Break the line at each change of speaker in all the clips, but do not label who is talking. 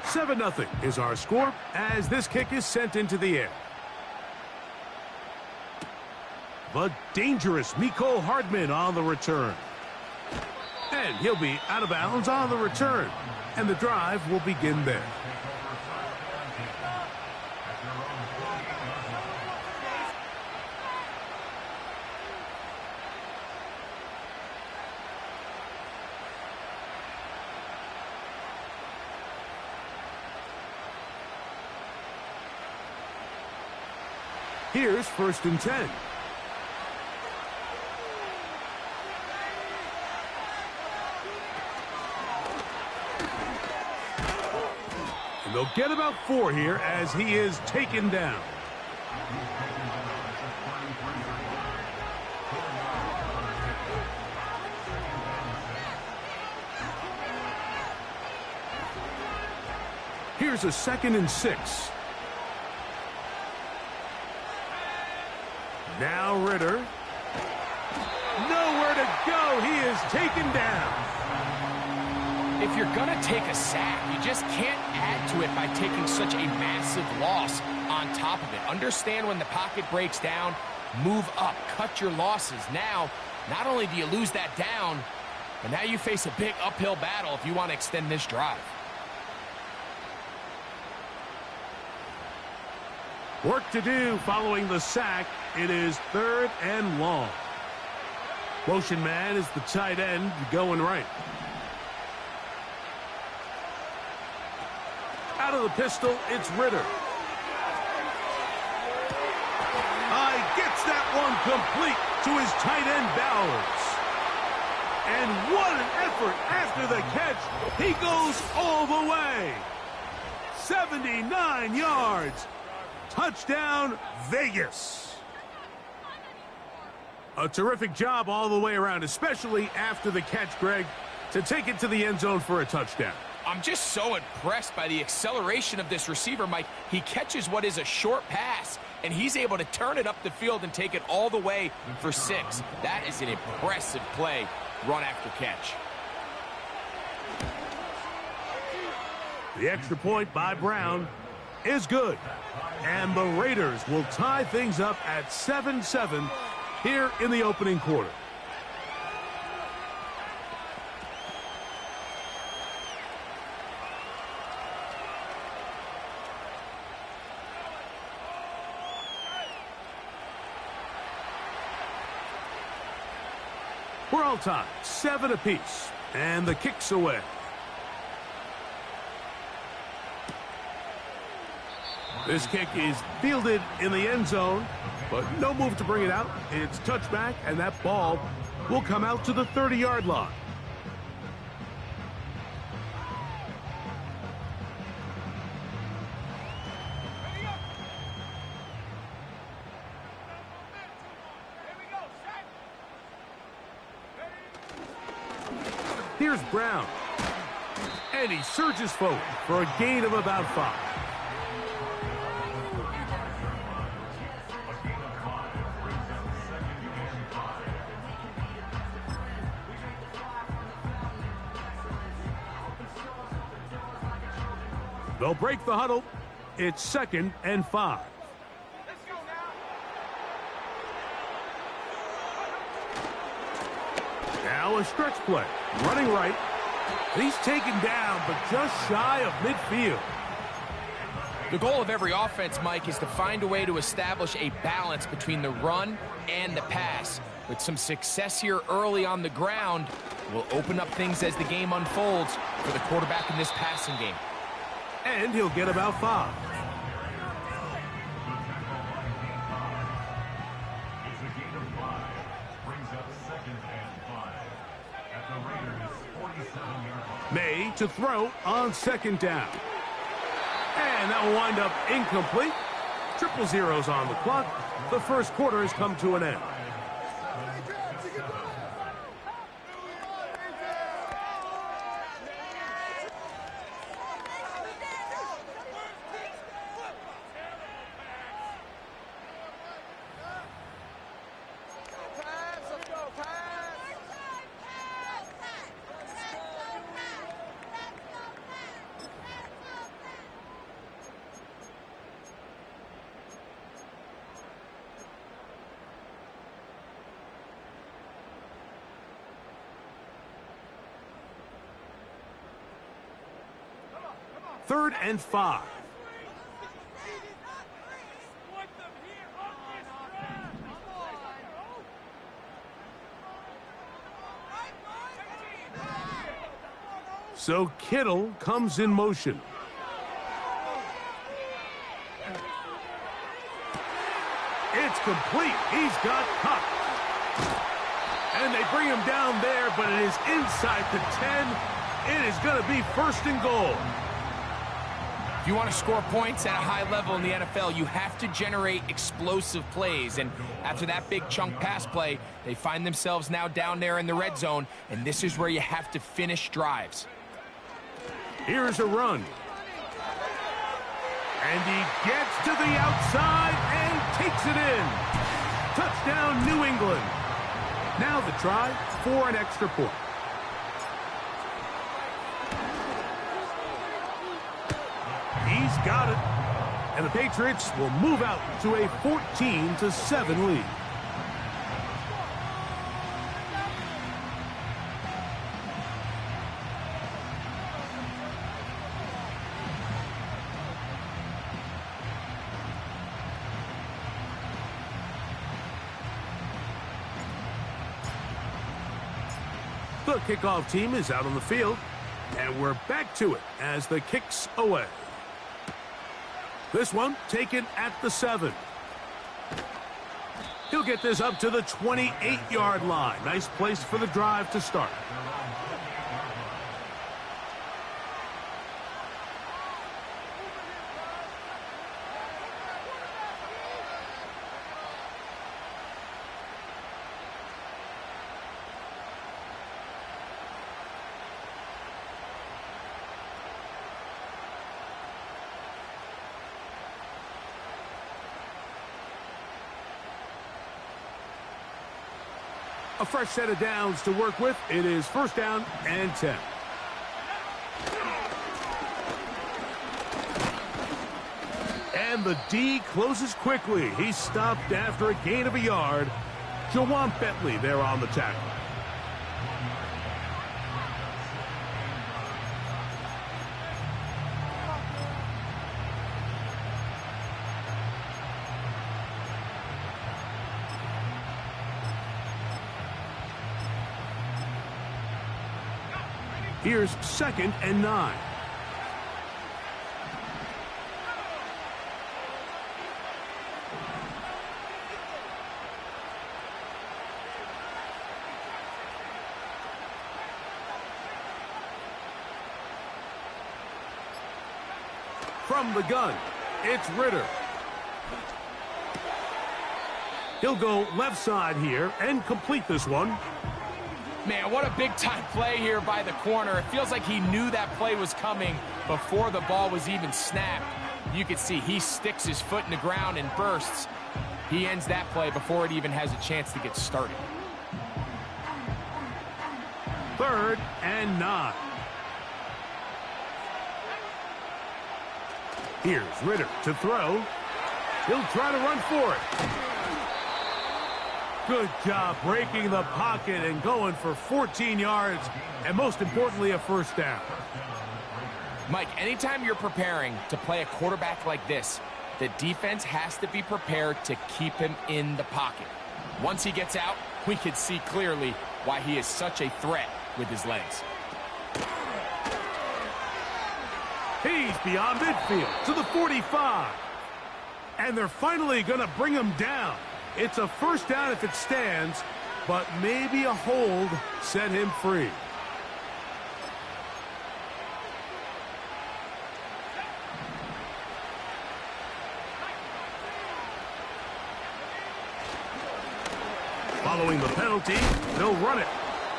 7-0 is our score as this kick is sent into the air. The dangerous Mecole Hardman on the return. And he'll be out of bounds on the return. And the drive will begin there. Here's 1st and 10. And they'll get about 4 here as he is taken down. Here's a 2nd and 6. Now Ritter. Nowhere to go. He is taken down.
If you're going to take a sack, you just can't add to it by taking such a massive loss on top of it. Understand when the pocket breaks down, move up, cut your losses. Now, not only do you lose that down, but now you face a big uphill battle if you want to extend this drive.
Work to do following the sack. It is 3rd and long. Motion man is the tight end going right. Out of the pistol, it's Ritter. Gets that one complete to his tight end Bowers. And what an effort after the catch. He goes all the way. 79 yards. Touchdown, Vegas. A terrific job all the way around, especially after the catch, Greg, to take it to the end zone for a touchdown.
I'm just so impressed by the acceleration of this receiver, Mike. He catches what is a short pass, and he's able to turn it up the field and take it all the way for 6. That is an impressive play, run after catch.
The extra point by Brown is good. And the Raiders will tie things up at 7-7 here in the opening quarter. We're all tied, 7 apiece, and the kick's away. This kick is fielded in the end zone, but no move to bring it out. It's touchback, and that ball will come out to the 30-yard line. Here's Brown. And he surges forward for a gain of about 5. They'll break the huddle. It's 2nd and 5.
Let's go now.
Now a stretch play. Running right. He's taken down, but just shy of midfield.
The goal of every offense, Mike, is to find a way to establish a balance between the run and the pass. With some success here early on the ground, will open up things as the game unfolds for the quarterback in this passing game.
And he'll get about 5.
It's a gain of 5. Brings up 2nd and 5. At the Raiders' 47-yard line.
May to throw on 2nd down. And that will wind up incomplete. 0-0 on the clock. The first quarter has come to an end. 3rd and 5. So Kittle comes in motion. It's complete. He's got Cup. And they bring him down there, but it is inside the 10. It is going to be 1st and goal.
If you want to score points at a high level in the NFL, you have to generate explosive plays. And after that big chunk pass play, they find themselves now down there in the red zone, and this is where you have to finish drives.
Here's a run. And he gets to the outside and takes it in. Touchdown, New England. Now the try for an extra point. He's got it. And the Patriots will move out to a 14-7 lead. The kickoff team is out on the field, and we're back to it as the kick's away. This one taken at the 7. He'll get this up to the 28-yard line. Nice place for the drive to start. A fresh set of downs to work with. It is 1st down and 10. And the D closes quickly. He's stopped after a gain of a yard. Jawan Bentley there on the tackle. Here's 2nd and 9. From the gun, it's Ritter. He'll go left side here and complete this one.
Man, what a big-time play here by the corner. It feels like he knew that play was coming before the ball was even snapped. You can see he sticks his foot in the ground and bursts. He ends that play before it even has a chance to get started.
3rd and 9. Here's Ritter to throw. He'll try to run for it. Good job breaking the pocket and going for 14 yards, and most importantly, a 1st down.
Mike, anytime you're preparing to play a quarterback like this, the defense has to be prepared to keep him in the pocket. Once he gets out, we can see clearly why he is such a threat with his legs.
He's beyond midfield to the 45. And they're finally going to bring him down. It's a 1st down if it stands, but maybe a hold set him free. Following the penalty, they'll run it.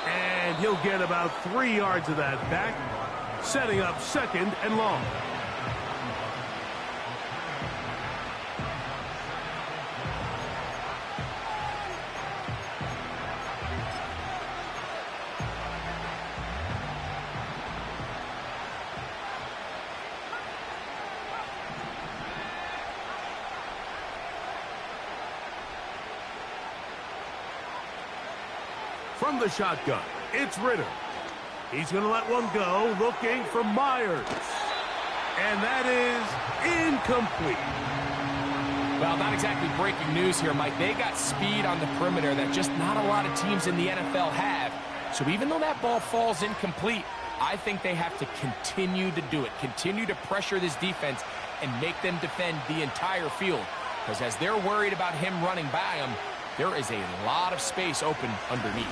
And he'll get about 3 yards of that back, setting up 2nd and long. From the shotgun, it's Ritter. He's going to let one go, looking for Myers. And that is incomplete.
Well, not exactly breaking news here, Mike. They got speed on the perimeter that just not a lot of teams in the NFL have. So even though that ball falls incomplete, I think they have to continue to do it. Continue to pressure this defense and make them defend the entire field. Because as they're worried about him running by them, there is a lot of space open underneath.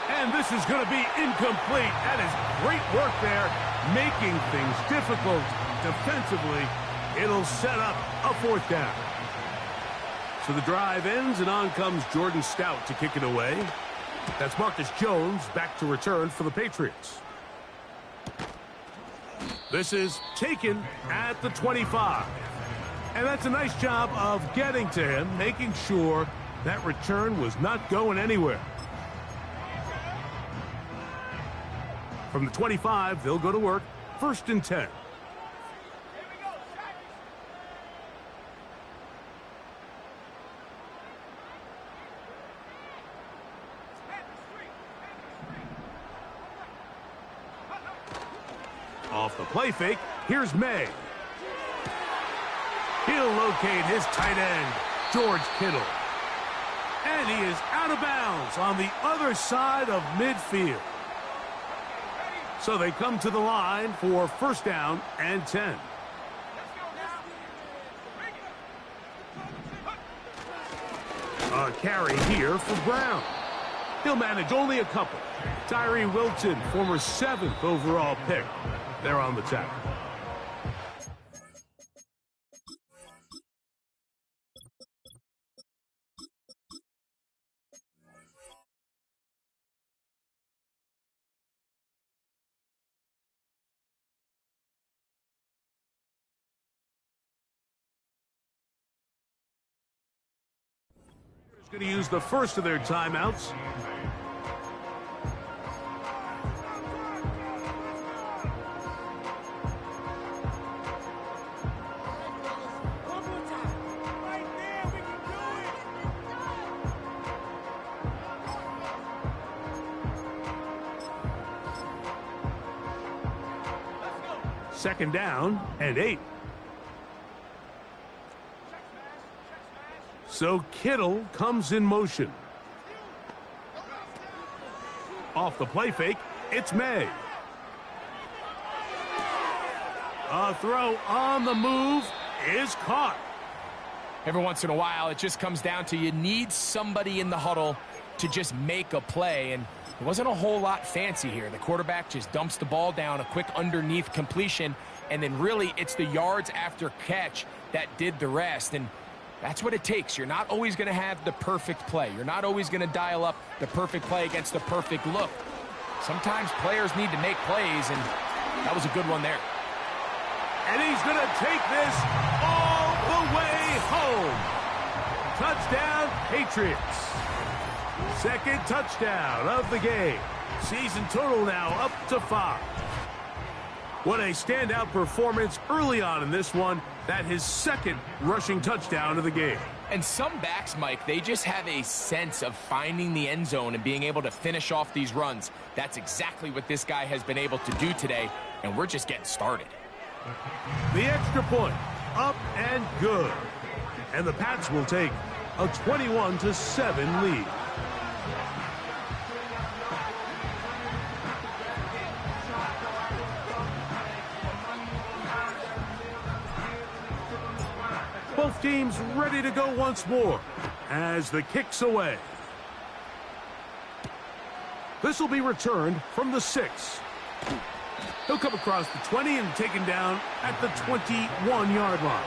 And this is going to be incomplete. That is great work there, making things difficult defensively. It'll set up a fourth down. So the drive ends, and on comes Jordan Stout to kick it away. That's Marcus Jones back to return for the Patriots. This is taken at the 25. And that's a nice job of getting to him, making sure that return was not going anywhere. From the 25, they'll go to work. 1st and 10. Off the play fake, here's May. He'll locate his tight end, George Kittle. And he is out of bounds on the other side of midfield. So they come to the line for 1st down and 10. A carry here for Brown. He'll manage only a couple. Tyree Wilton, former 7th overall pick. They're on the tackle. Going to use the first of their timeouts. Second down and 8. So Kittle comes in motion. Off the play fake, it's May. A throw on the move is caught.
Every once in a while, it just comes down to you need somebody in the huddle to just make a play, and it wasn't a whole lot fancy here. The quarterback just dumps the ball down, a quick underneath completion, and then really it's the yards after catch that did the rest, and that's what it takes. You're not always going to have the perfect play. You're not always going to dial up the perfect play against the perfect look. Sometimes players need to make plays, and that was a good one there.
And he's going to take this all the way home. Touchdown, Patriots. 2nd touchdown of the game. Season total now up to 5. What a standout performance early on in this one. That his 2nd rushing touchdown of the game.
And some backs, Mike, they just have a sense of finding the end zone and being able to finish off these runs. That's exactly what this guy has been able to do today, and we're just getting started.
The extra point, up and good. And the Pats will take a 21-7 lead. Both teams ready to go once more as the kick's away. This will be returned from the 6. He'll come across the 20 and taken down at the 21-yard line.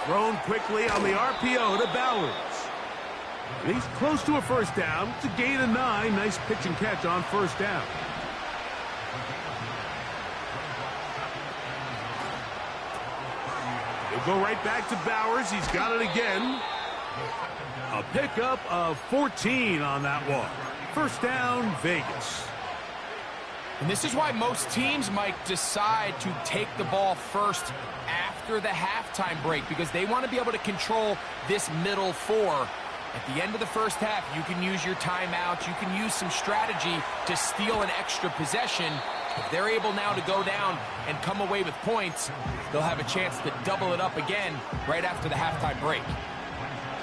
Thrown quickly on the RPO to Bowers. And he's close to a 1st down. It's a gain of 9. Nice pitch and catch on 1st down. They'll go right back to Bowers. He's got it again. A pickup of 14 on that one. First down, Vegas.
And this is why most teams might decide to take the ball first after the halftime break, because they want to be able to control this middle four. At the end of the first half, you can use your timeouts. You can use some strategy to steal an extra possession. If they're able now to go down and come away with points, they'll have a chance to double it up again right after the halftime break.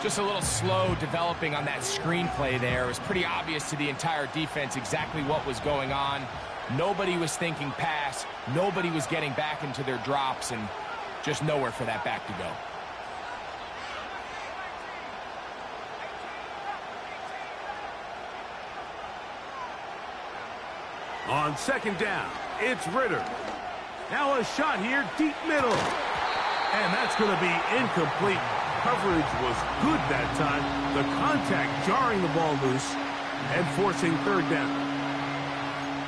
Just a little slow developing on that screenplay there. It was pretty obvious to the entire defense exactly what was going on. Nobody was thinking pass. Nobody was getting back into their drops, and just nowhere for that back to go.
On second down, it's Ritter. Now a shot here, deep middle. And that's going to be incomplete. Coverage was good that time. The contact jarring the ball loose and forcing third down.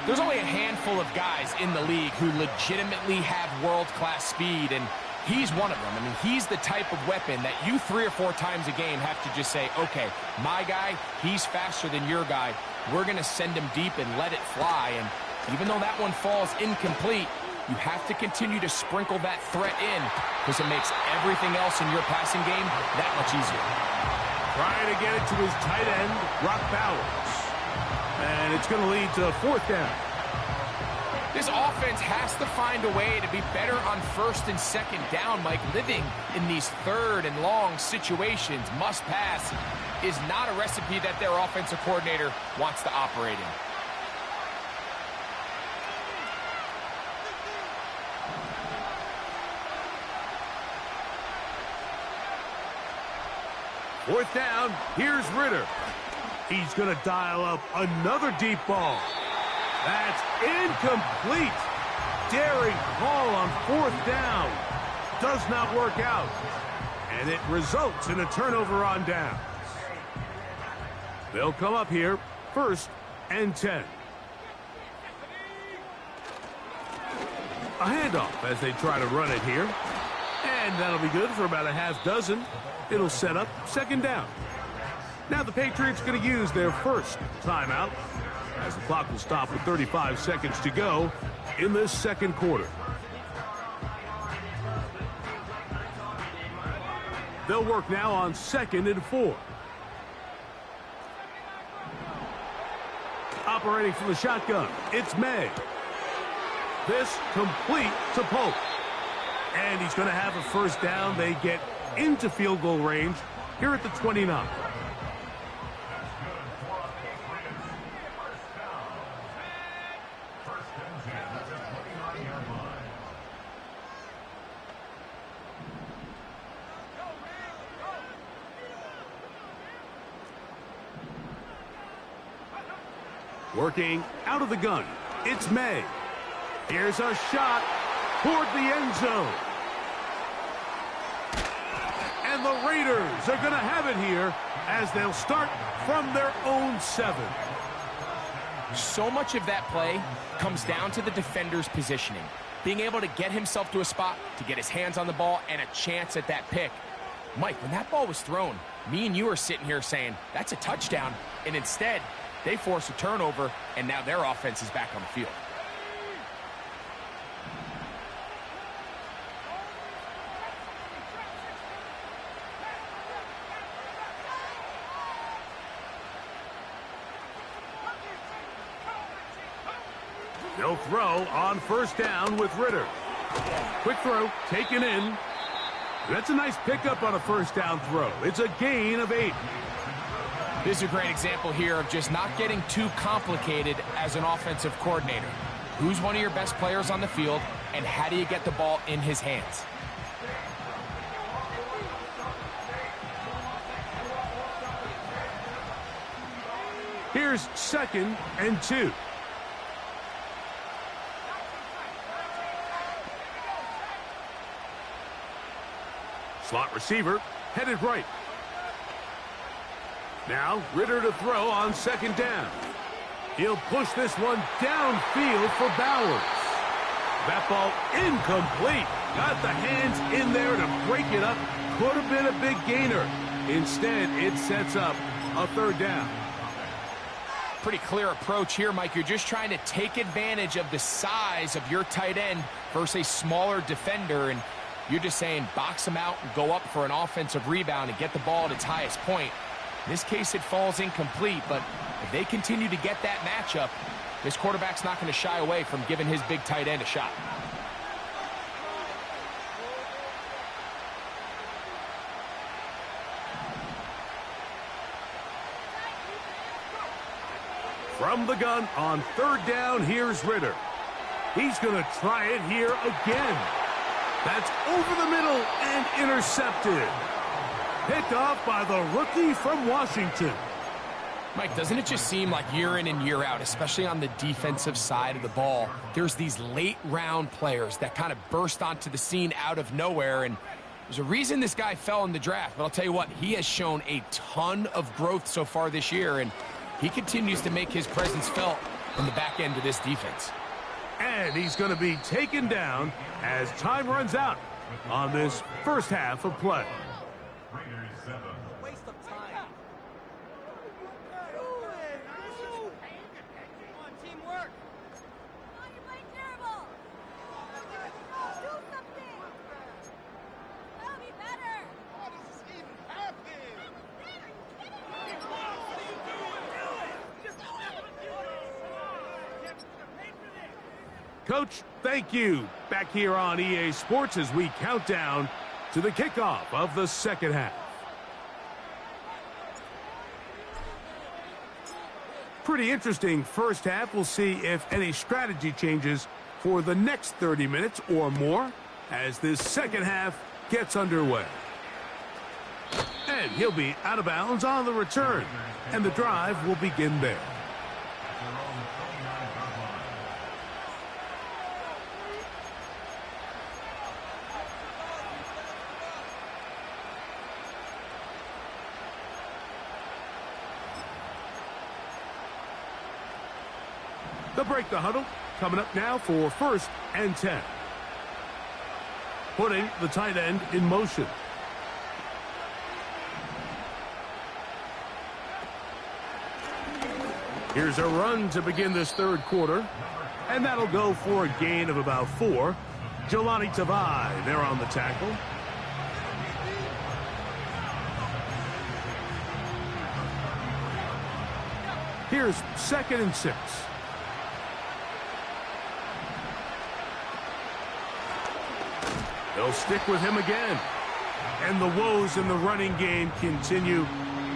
There's only a handful of guys in the league who legitimately have world-class speed, and he's one of them. I mean, he's the type of weapon that you 3 or 4 times a game have to just say, okay, my guy, he's faster than your guy. We're going to send him deep and let it fly. And even though that one falls incomplete, you have to continue to sprinkle that threat in, because it makes everything else in your passing game that much easier.
Trying to get it to his tight end, Brock Bowers. And it's going to lead to fourth down.
This offense has to find a way to be better on first and second down, Mike. Living in these third and long situations, must pass, is not a recipe that their offensive coordinator wants to operate in.
Fourth down, here's Ritter. He's going to dial up another deep ball. That's incomplete. Daring call on fourth down. Does not work out. And it results in a turnover on downs. They'll come up here, 1st and 10. A handoff as they try to run it here. And that'll be good for about a half dozen. It'll set up second down. Now the Patriots going to use their first timeout, as the clock will stop with 35 seconds to go in this second quarter. They'll work now on 2nd and 4. Operating from the shotgun, it's May. This complete to Polk. And he's going to have a first down. They get into field goal range here at the 29. Working out of the gun, it's May. Here's a shot toward the end zone. And the Raiders are going to have it here as they'll start from their own 7.
So much of that play comes down to the defender's positioning. Being able to get himself to a spot, to get his hands on the ball, and a chance at that pick. Mike, when that ball was thrown, me and you are sitting here saying, that's a touchdown. And instead, they force a turnover, and now their offense is back on the field.
They'll throw on first down with Ritter. Quick throw, taken in. That's a nice pickup on a first down throw. It's a gain of 8.
This is a great example here of just not getting too complicated as an offensive coordinator. Who's one of your best players on the field, and how do you get the ball in his hands?
Here's 2nd and 2. Slot receiver headed right. Now Ritter to throw on 2nd down. He'll push this one downfield for Bowers. That ball incomplete. Got the hands in there to break it up. Could have been a big gainer. Instead, it sets up a third down.
Pretty clear approach here, Mike. You're just trying to take advantage of the size of your tight end versus a smaller defender, and you're just saying box him out and go up for an offensive rebound and get the ball at its highest point. In this case, it falls incomplete, but if they continue to get that matchup, this quarterback's not going to shy away from giving his big tight end a shot.
From the gun on third down, here's Ritter. He's going to try it here again. That's over the middle and intercepted. Picked off by the rookie from Washington.
Mike, doesn't it just seem like year in and year out, especially on the defensive side of the ball, there's these late-round players that kind of burst onto the scene out of nowhere, and there's a reason this guy fell in the draft, but I'll tell you what, he has shown a ton of growth so far this year, and he continues to make his presence felt on the back end of this defense.
And he's going to be taken down as time runs out on this first half of play.
Raiders 7.
Waste of time. Come on, teamwork.
Oh, you're playing terrible. Do something. That'll be better.
How does this even happen?
Coach, thank you. Back here on EA Sports as we count down to the kickoff of the second half. Pretty interesting first half. We'll see if any strategy changes for the next 30 minutes or more as this second half gets underway. And he'll be out of bounds on the return, and the drive will begin there. They'll break the huddle. Coming up now for 1st and 10. Putting the tight end in motion. Here's a run to begin this third quarter. And that'll go for a gain of about 4. Jelani Tavai there on the tackle. Here's 2nd and 6. They'll stick with him again. And the woes in the running game continue.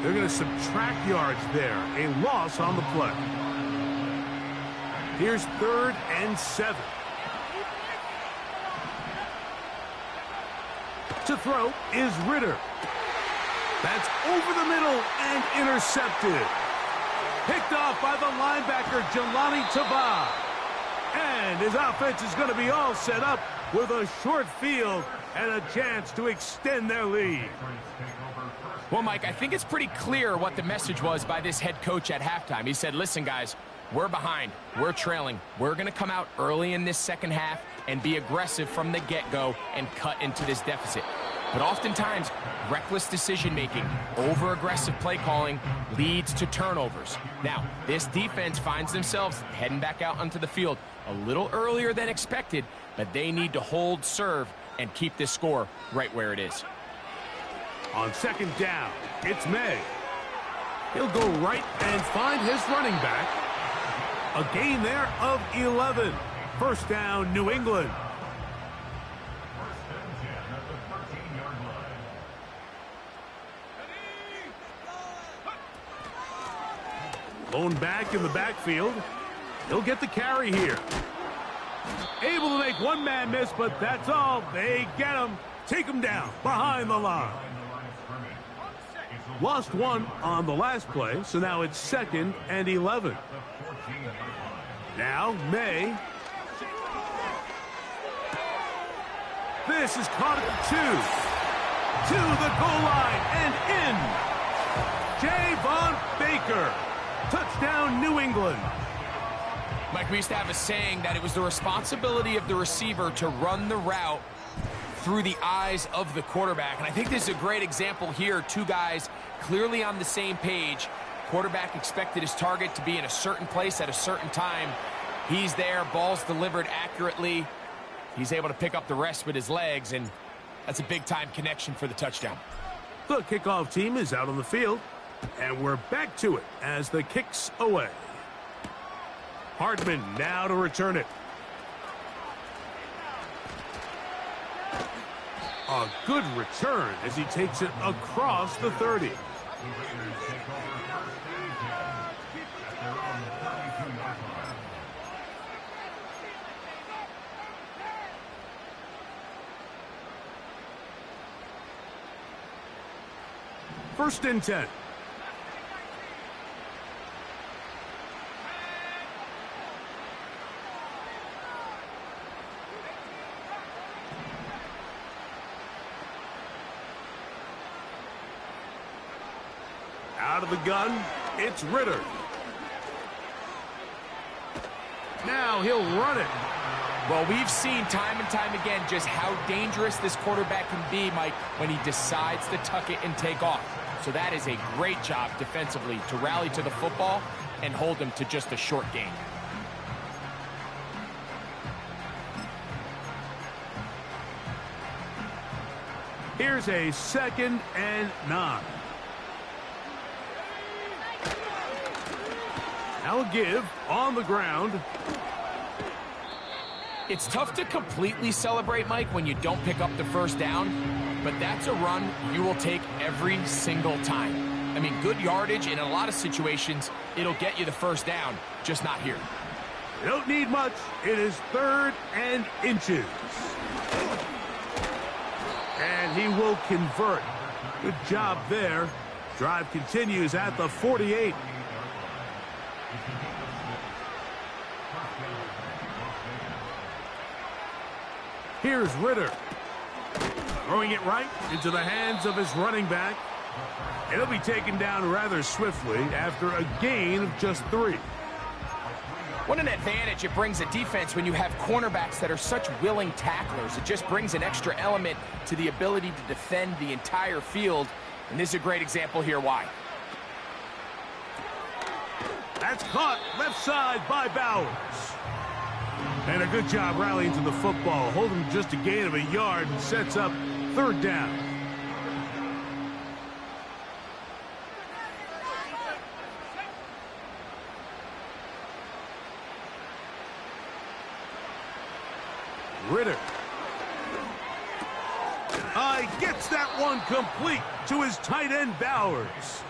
They're going to subtract yards there. A loss on the play. Here's 3rd and 7. To throw is Ritter. That's over the middle and intercepted. Picked off by the linebacker, Jelani Tavai. And his offense is going to be all set up with a short field and a chance to extend their lead.
Well, Mike, I think it's pretty clear what the message was by this head coach at halftime. He said, listen, guys, we're behind. We're trailing. We're going to come out early in this second half and be aggressive from the get-go and cut into this deficit. But oftentimes, reckless decision-making, over-aggressive play calling leads to turnovers. Now, this defense finds themselves heading back out onto the field a little earlier than expected, but they need to hold serve and keep this score right where it is.
On 2nd down, it's May. He'll go right and find his running back. A gain there of 11. 1st down, New England. Lone back in the backfield. He'll get the carry here. Able to make one man miss, but that's all. They get him. Take him down behind the line. Lost 1 on the last play, so now it's 2nd and 11. Now May. This is caught at the 2. To the goal line and in. Javon Baker. Touchdown, New England.
Mike, we used to have a saying that it was the responsibility of the receiver to run the route through the eyes of the quarterback. And I think this is a great example here. Two guys clearly on the same page. Quarterback expected his target to be in a certain place at a certain time. He's there, ball's delivered accurately. He's able to pick up the rest with his legs, and that's a big-time connection for the touchdown.
The kickoff team is out on the field, and we're back to it as the kick's away. Hardman now to return it. A good return as he takes it across the 30.
The Raiders take over first and 10 at their own 32-yard line.
First and 10. Out of the gun, it's Ritter. Now he'll run it.
Well, we've seen time and time again just how dangerous this quarterback can be, Mike, when he decides to tuck it and take off. So that is a great job defensively to rally to the football and hold him to just a short gain.
Here's a 2nd and 9. Now a give on the ground.
It's tough to completely celebrate, Mike, when you don't pick up the first down, but that's a run you will take every single time. I mean, good yardage, and in a lot of situations, it'll get you the first down, just not here.
You don't need much. It is 3rd and inches. And he will convert. Good job there. Drive continues at the 48. Here's Ritter. Throwing it right into the hands of his running back. And he'll be taken down rather swiftly after a gain of just 3.
What an advantage it brings a defense when you have cornerbacks that are such willing tacklers. It just brings an extra element to the ability to defend the entire field. And this is a great example here why.
That's caught left side by Bowers. And a good job rallying to the football. Holding just a gain of a yard and sets up 3rd down. Ritter. Gets that one complete to his tight end, Bowers.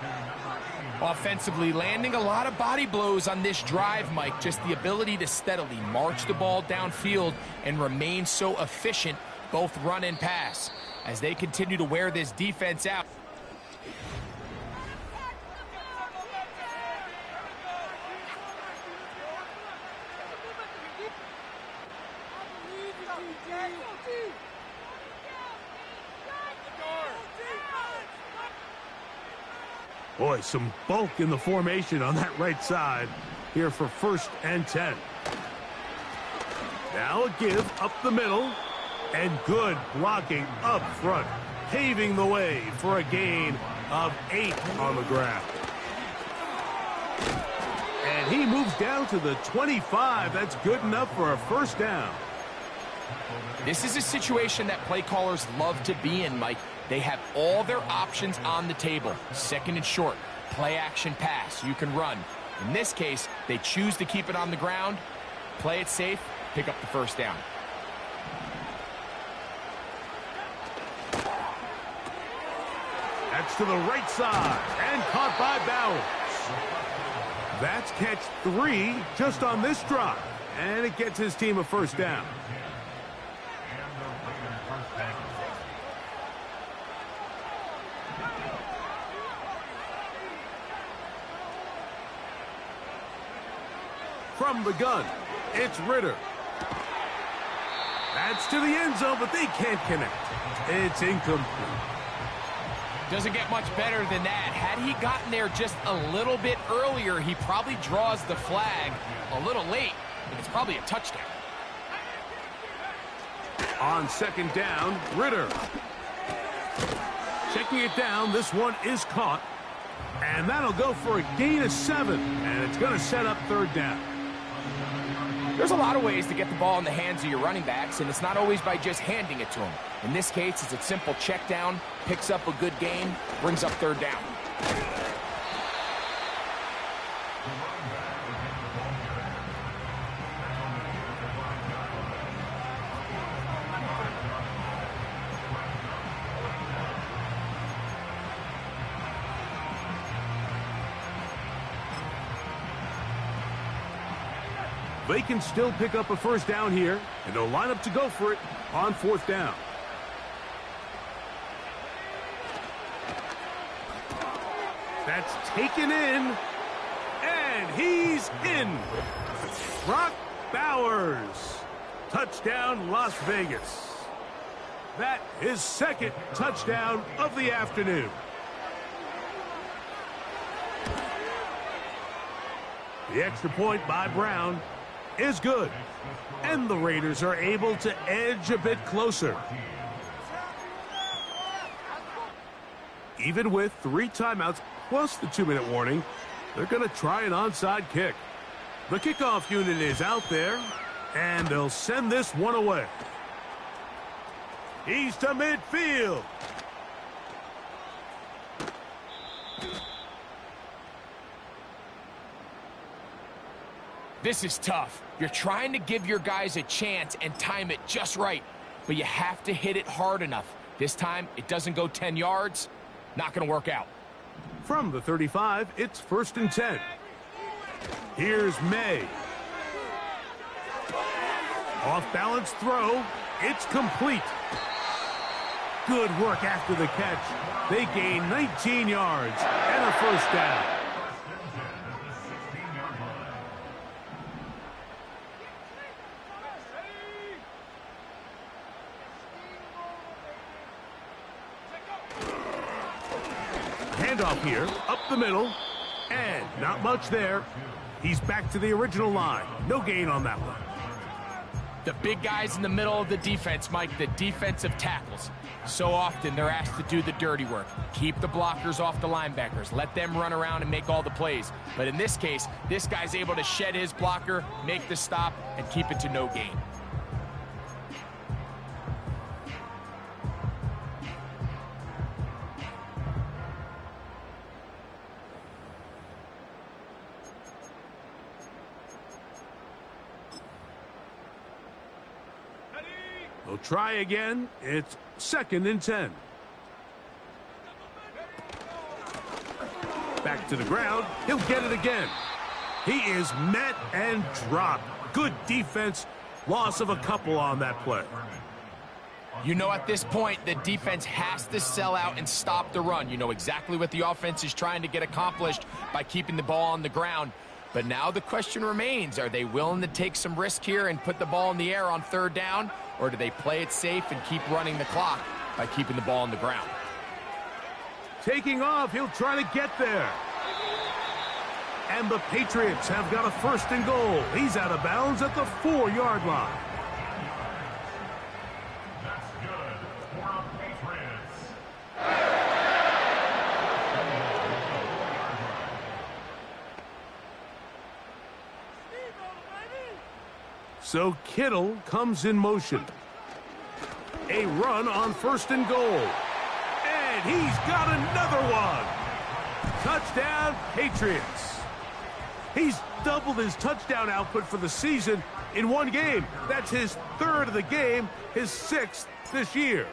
Offensively, landing a lot of body blows on this drive, Mike. Just the ability to steadily march the ball downfield and remain so efficient, both run and pass, as they continue to wear this defense out.
Boy, some bulk in the formation on that right side here for 1st and 10. Now a give up the middle, and good blocking up front, paving the way for a gain of 8 on the ground. And he moves down to the 25. That's good enough for a 1st down.
This is a situation that play callers love to be in, Mike. They have all their options on the table. 2nd and short, play action pass, you can run. In this case, they choose to keep it on the ground, play it safe, pick up the 1st down.
That's to the right side and caught by Bowers. That's catch 3 just on this drive, and it gets his team a 1st down. From the gun, it's Ritter. That's to the end zone, but they can't connect. It's incomplete.
Doesn't get much better than that. Had he gotten there just a little bit earlier, he probably draws the flag a little late, and it's probably a touchdown.
On second down, Ritter. Checking it down, this one is caught. And that'll go for a gain of 7, and it's going to set up third down.
There's a lot of ways to get the ball in the hands of your running backs, and it's not always by just handing it to them. In this case, it's a simple check down, picks up a good gain, brings up third down.
They can still pick up a first down here, and they'll line up to go for it on fourth down. That's taken in, and he's in. Brock Bowers. Touchdown, Las Vegas. That is second touchdown of the afternoon. The extra point by Brown is good, and the Raiders are able to edge a bit closer. Even with 3 timeouts plus the 2-minute warning, they're going to try an onside kick. The kickoff unit is out there, and they'll send this one away. He's to midfield.
This is tough. You're trying to give your guys a chance and time it just right, but you have to hit it hard enough. This time, it doesn't go 10 yards. Not going to work out.
From the 35, it's 1st and 10. Here's May. Off-balance throw. It's complete. Good work after the catch. They gain 19 yards and a first down. Handoff here, up the middle, and not much there. He's back to the original line. No gain on that one.
The big guys in the middle of the defense, Mike, the defensive tackles. So often they're asked to do the dirty work. Keep the blockers off the linebackers. Let them run around and make all the plays. But in this case, this guy's able to shed his blocker, make the stop, and keep it to no gain.
They'll try again. It's 2nd and 10. Back to the ground. He'll get it again. He is met and dropped. Good defense. Loss of a couple on that play.
You know, at this point, the defense has to sell out and stop the run. You know exactly what the offense is trying to get accomplished by keeping the ball on the ground. But now the question remains, are they willing to take some risk here and put the ball in the air on 3rd down? Or do they play it safe and keep running the clock by keeping the ball on the ground?
Taking off, he'll try to get there. And the Patriots have got a 1st and goal. He's out of bounds at the 4-yard line.
That's good for the Patriots.
So Kittle comes in motion. A run on 1st and goal. And he's got another one. Touchdown, Patriots. He's doubled his touchdown output for the season in one game. That's his 3rd of the game, his 6th this year.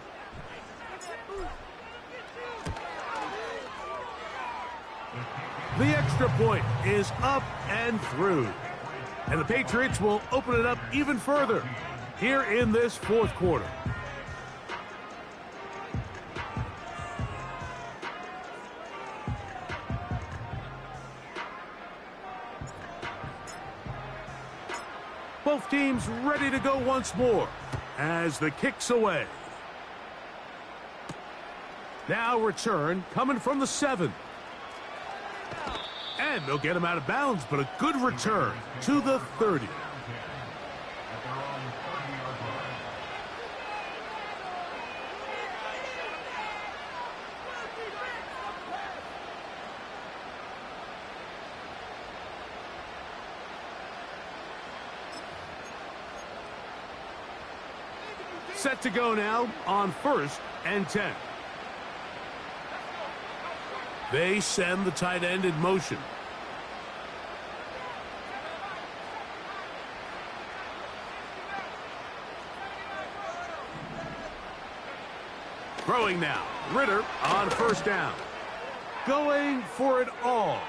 The extra point is up and through. And the Patriots will open it up even further here in this 4th quarter. Both teams ready to go once more as the kick's away. Now return coming from the 7. And they'll get him out of bounds, but a good return to the 30. Set to go now on 1st and 10. They send the tight end in motion. Throwing now. Ritter on 1st down. Going for it all.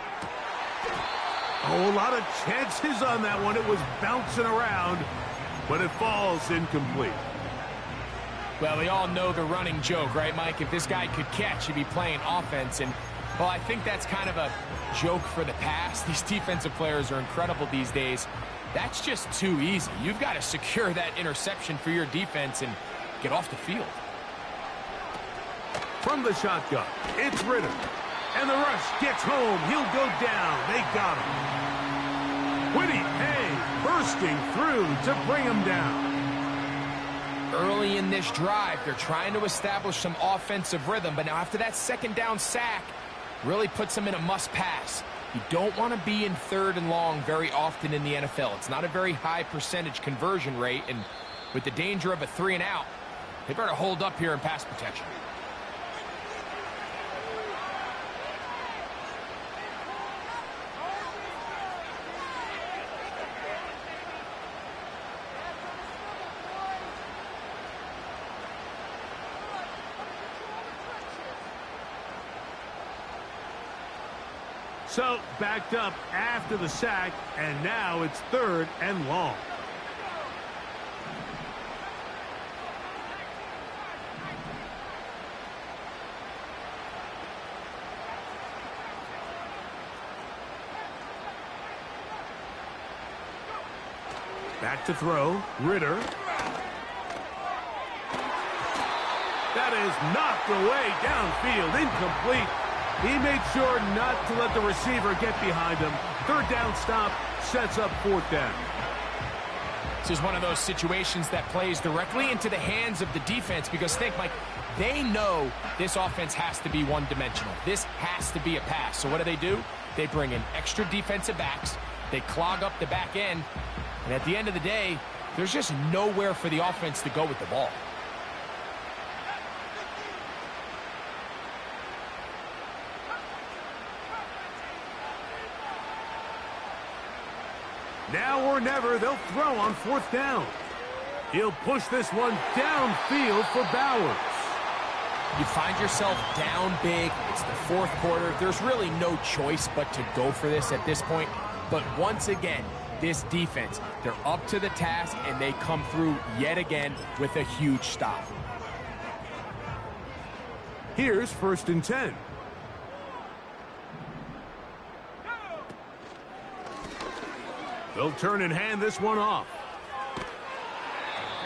Oh, a lot of chances on that one. It was bouncing around, but it falls incomplete.
Well, we all know the running joke, right, Mike? If this guy could catch, he'd be playing offense. And, well, I think that's kind of a joke for the past. These defensive players are incredible these days. That's just too easy. You've got to secure that interception for your defense and get off the field.
From the shotgun, it's Ritter. And the rush gets home. He'll go down. They got him. Whitty Hay bursting through to bring him down.
Early in this drive, they're trying to establish some offensive rhythm, but now after that 2nd down sack, really puts them in a must-pass. You don't want to be in 3rd and long very often in the NFL. It's not a very high percentage conversion rate, and with the danger of a 3-and-out, they better hold up here in pass protection.
So, backed up after the sack, and now it's 3rd and long. Back to throw, Ritter. That is knocked away downfield, incomplete. He made sure not to let the receiver get behind him. 3rd down stop sets up 4th down.
This is one of those situations that plays directly into the hands of the defense because think, Mike, they know this offense has to be one-dimensional. This has to be a pass. So what do? They bring in extra defensive backs. They clog up the back end. And at the end of the day, there's just nowhere for the offense to go with the ball.
Now or never, they'll throw on 4th down. He'll push this one downfield for Bowers.
You find yourself down big. It's the 4th quarter. There's really no choice but to go for this at this point. But once again, this defense, they're up to the task, and they come through yet again with a huge stop.
Here's 1st and 10. They'll turn and hand this one off.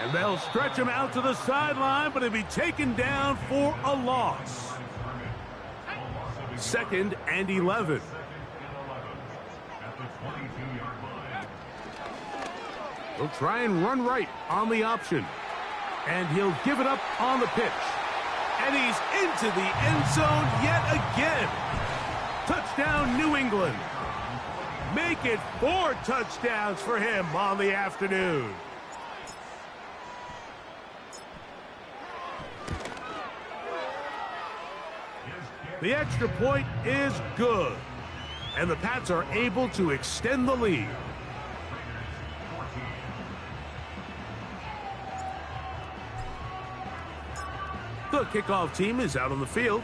And they'll stretch him out to the sideline, but he'll be taken down for a loss. 2nd and 11. He'll try and run right on the option. And he'll give it up on the pitch. And he's into the end zone yet again. Touchdown, New England. Make it 4 touchdowns for him on the afternoon. The extra point is good. And the Pats are able to extend the lead. The kickoff team is out on the field.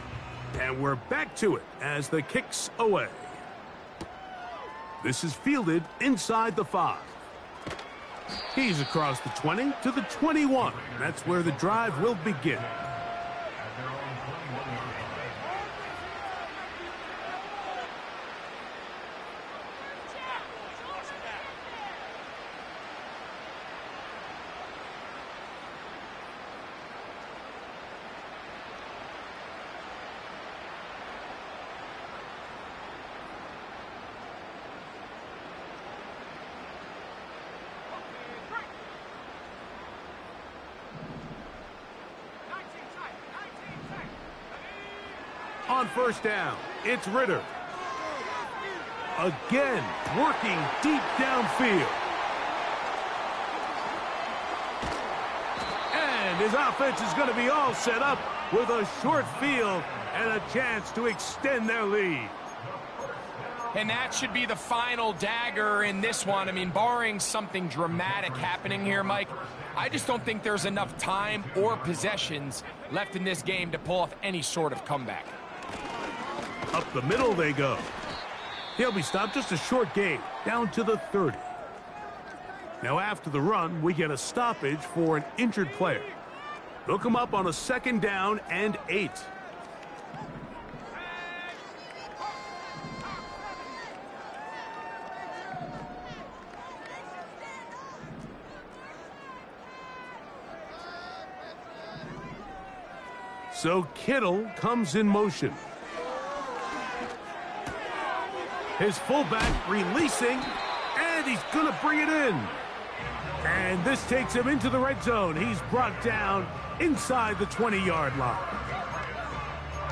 And we're back to it as the kick's away. This is fielded inside the 5. He's across the 20 to the 21. That's where the drive will begin. On 1st down, it's Ritter. Again, working deep downfield. And His offense is going to be all set up with a short field and a chance to extend their lead.
And that should be the final dagger in this one. I mean, barring something dramatic happening here, Mike, I just don't think there's enough time or possessions left in this game to pull off any sort of comeback.
Up the middle they go. He'll be stopped, just a short gain, down to the 30. Now after the run, we get a stoppage for an injured player. They'll come up on a 2nd down and 8. So Kittle comes in motion. His fullback releasing, and he's going to bring it in. And this takes him into the red zone. He's brought down inside the 20-yard line.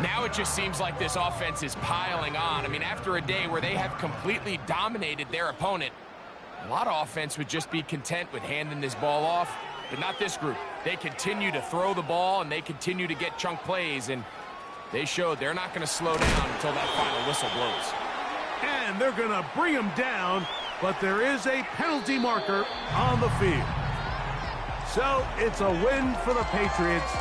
Now it just seems like this offense is piling on. I mean, after a day where they have completely dominated their opponent, a lot of offense would just be content with handing this ball off, but not this group. They continue to throw the ball, and they continue to get chunk plays, and they showed they're not going to slow down until that final whistle blows.
And they're going to bring him down, but there is a penalty marker on the field. So it's a win for the Patriots,